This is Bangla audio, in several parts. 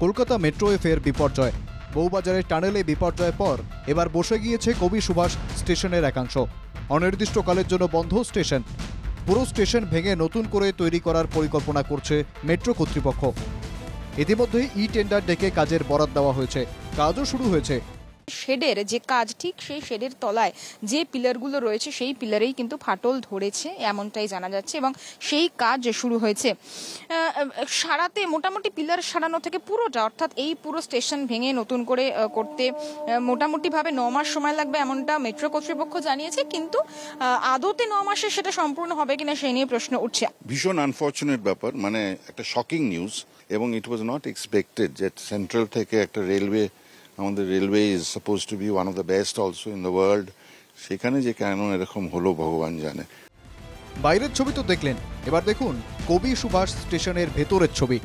কলকাতা মেট্রোয়ে ফের বিপর্যয়। বউবাজারের টানেলে বিপর্যয়ের পর এবার বসে গিয়েছে কবি সুভাষ স্টেশনের একাংশ। অনির্দিষ্টকালের জন্য বন্ধ স্টেশন। পুরো স্টেশন ভেঙে নতুন করে তৈরি করার পরিকল্পনা করছে মেট্রো কর্তৃপক্ষ। ইতিমধ্যে টেন্ডার ডেকে কাজের বরাত দেওয়া হয়েছে, কাজও শুরু হয়েছে। শেডের যে কাজ, ঠিক সেই শেডের তলায় যে পিলারগুলো রয়েছে সেই পিলারেই কিন্তু ফাটল ধরেছে এমনটাই জানা যাচ্ছে এবং সেই কাজ শুরু হয়েছে। সারাতে মোটামুটি পিলার সারানো থেকে পুরোটা, অর্থাৎ এই পুরো স্টেশন ভেঙে নতুন করে করতে মোটামুটিভাবে 9 মাস সময় লাগবে এমনটা মেট্রো কর্তৃপক্ষ জানিয়েছে, কিন্তু আদতে 9 মাসে সেটা সম্পূর্ণ হবে কিনা সেই নিয়ে প্রশ্ন উঠছে। ভীষণ আনফর্চুনেট ব্যাপার, মানে একটা শকিং নিউজ, এবং ইট ওয়াজ নট এক্সপেক্টেড যে সেন্ট্রাল থেকে একটা রেলওয়ে, আমাদের railway is suppose to be one of the best also in the world, সেখানে যে কেন এরকম হলো ভগবান জানে। বাইরের ছবি তো দেখলেন, এবার দেখুন কবি সুভাষ স্টেশনের ভেতরের ছবি।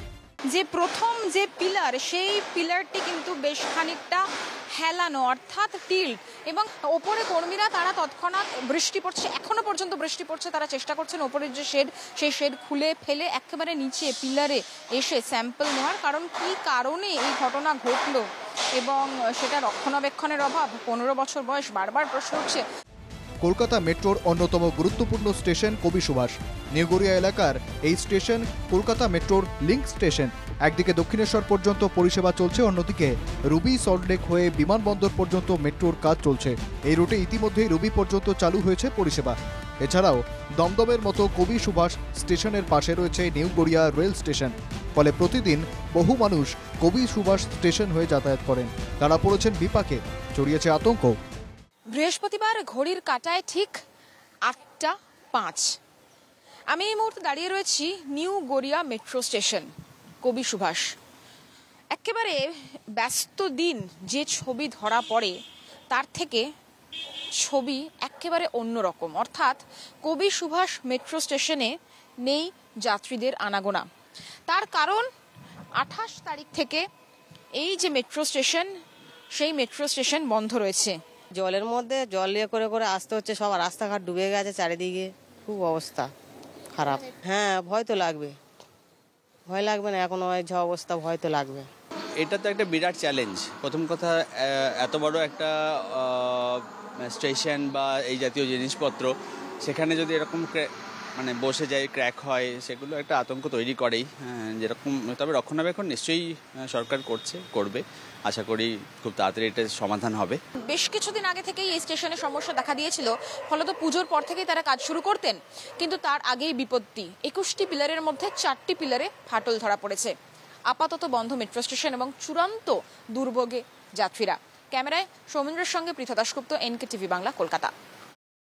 যে প্রথম যে পিলার, সেই পিলারটি কিন্তু বেশ খানিকটা হেলানো, অর্থাৎ টিল্ট, এবং ওপরে কর্মীরা তারা তৎক্ষণাৎ, বৃষ্টি পড়ছে, এখনো পর্যন্ত বৃষ্টি পড়ছে, তারা চেষ্টা করছেন ওপরের যে শেড সেই শেড খুলে ফেলে একেবারে নিচে পিলারে এসে স্যাম্পল নেওয়ার। কারণ কি কারণে এই ঘটনা ঘটলো এবং সেটা রক্ষণাবেক্ষণের অভাব, 15 বছর বয়স, বারবার প্রশ্ন উঠছে। কলকাতা মেট্রোর অন্যতম গুরুত্বপূর্ণ স্টেশন কবি সুভাষ। নিউ গড়িয়া এলাকার এই স্টেশন কলকাতা মেট্রোর লিঙ্ক স্টেশন। একদিকে দক্ষিণেশ্বর পর্যন্ত পরিষেবা চলছে, অন্যদিকে রুবি সল্টলেক হয়ে বিমানবন্দর পর্যন্ত মেট্রোর কাজ চলছে। এই রুটে ইতিমধ্যেই রুবি পর্যন্ত চালু হয়েছে পরিষেবা। এছাড়াও দমদমের মতো কবি সুভাষ স্টেশনের পাশে রয়েছে নিউ গড়িয়া রেল স্টেশন। ফলে প্রতিদিন বহু মানুষ কবি সুভাষ স্টেশন হয়ে যাতায়াত করেন। তারা পড়েছেন বিপাকে, ছড়িয়েছে আতঙ্ক। বৃহস্পতিবার ঘড়ির কাঁটায় ঠিক 8টা 5। আমি এই মুহূর্তে দাঁড়িয়ে রয়েছি নিউ গড়িয়া মেট্রো স্টেশন, কবি সুভাষ। একেবারে ব্যস্ত দিন যে ছবি ধরা পড়ে তার থেকে ছবি একেবারে অন্যরকম। অর্থাৎ কবি সুভাষ মেট্রো স্টেশনে নেই যাত্রীদের আনাগোনা। তার কারণ 28 তারিখ থেকে এই যে মেট্রো স্টেশন, সেই মেট্রো স্টেশন বন্ধ রয়েছে। জলের মধ্যে জল নিয়ে করে করে আসতে হচ্ছে, সব রাস্তাঘাট ডুবে গেছে চারিদিকে, খুব অবস্থা খারাপ। হ্যাঁ, ভয় তো লাগবে, ভয় লাগবে না? এখন যা অবস্থা, ভয় তো লাগবে। এটা তো একটা বিরাট চ্যালেঞ্জ। প্রথম কথা, এত বড় একটা স্টেশন বা এই জাতীয় জিনিসপত্র, সেখানে যদি এরকম মানে বসে যায়, ক্র্যাক হয়, সেগুলো একটা আতঙ্ক তৈরি করেই। যেরকম, তবে রক্ষণাবেক্ষণ নিশ্চয়ই সরকার করবে। আশা করি খুব তাড়াতাড়ি এটা সমাধান হবে। বেশ কিছুদিন আগে থেকেই এই স্টেশনে সমস্যা দেখা দিয়েছিল, ফলত পুজোর পর থেকেই তারা কাজ শুরু করতেন, কিন্তু তার আগেই বিপত্তি। 21টি পিলারের মধ্যে 4টি পিলারে ফাটল ধরা পড়েছে। আপাতত বন্ধ মেট্রো স্টেশন এবং চূড়ান্ত দুর্ভোগে যাত্রীরা। ক্যামেরায় সৌমেন্দ্রের সঙ্গে পৃথা দাশগুপ্ত, NK TV বাংলা, কলকাতা।